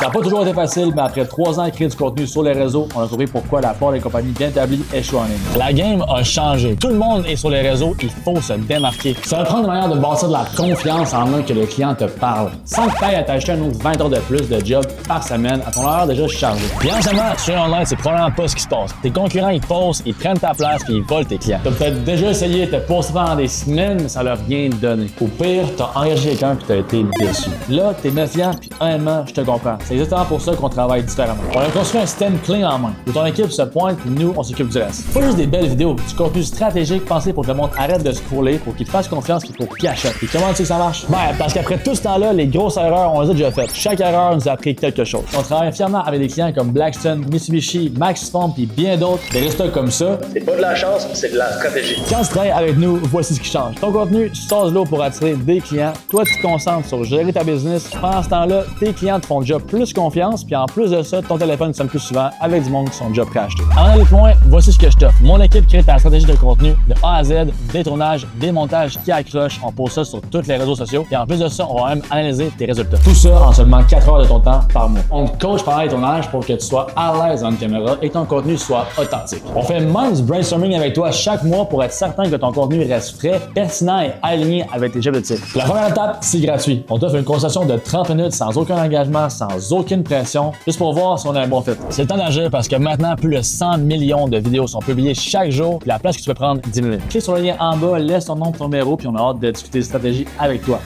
Ça n'a pas toujours été facile, mais après 3 ans à créer du contenu sur les réseaux, on a compris pourquoi la plupart des compagnies bien établies échouent en ligne. La game a changé. Tout le monde est sur les réseaux, il faut se démarquer. Ça va prendre une manière de bâtir de la confiance en un que le client te parle, sans que tu ailles à t'acheter un autre 20 heures de plus de job par semaine à ton heure déjà chargée. Bien évidemment, sur online, c'est probablement pas ce qui se passe. Tes concurrents, ils posent, ils prennent ta place puis ils volent tes clients. Tu as peut-être déjà essayé de te poster pendant des semaines, mais ça l'a rien donné. Au pire, tu as engagé quelqu'un puis tu as été déçu. Là, tu es méfiant puis honnêtement, je te comprends. C'est exactement pour ça qu'on travaille différemment. On a construit un système clé en main où ton équipe se pointe puis nous, on s'occupe du reste. Pas juste des belles vidéos, du contenu stratégique pensé pour que le monde arrête de scroller, pour qu'il te fasse confiance puis pour qu'il achète. Et comment tu sais que ça marche? Ben, parce qu'après tout ce temps-là, les grosses erreurs, on les a déjà faites. Chaque erreur nous a appris quelque chose. On travaille fièrement avec des clients comme Blackstone, Mitsubishi, Maxform puis bien d'autres. Des résultats comme ça, c'est pas de la chance, c'est de la stratégie. Quand tu travailles avec nous, voici ce qui change. Ton contenu, tu sors de l'eau pour attirer des clients. Toi, tu te concentres sur gérer ta business. Pendant ce temps-là, tes clients te font déjà plus confiance, puis en plus de ça, ton téléphone sonne plus souvent avec du monde qui sont déjà prêts à acheter. En aller plus loin, voici ce que je t'offre. Mon équipe crée ta stratégie de contenu de A à Z, des tournages, des montages qui accrochent. On pose ça sur tous les réseaux sociaux. Et en plus de ça, on va même analyser tes résultats. Tout ça en seulement 4 heures de ton temps par mois. On te coach pendant les tournages pour que tu sois à l'aise en caméra et que ton contenu soit authentique. On fait même du brainstorming avec toi chaque mois pour être certain que ton contenu reste frais, pertinent et aligné avec tes objectifs. La première étape, c'est gratuit. On t'offre une consultation de 30 minutes sans aucun engagement, sans aucune pression, juste pour voir si on a un bon fit. C'est le temps d'agir parce que maintenant, plus de 100 millions de vidéos sont publiées chaque jour, puis la place que tu peux prendre diminue. Clique sur le lien en bas, laisse ton nom, ton numéro, puis on a hâte de discuter stratégie avec toi.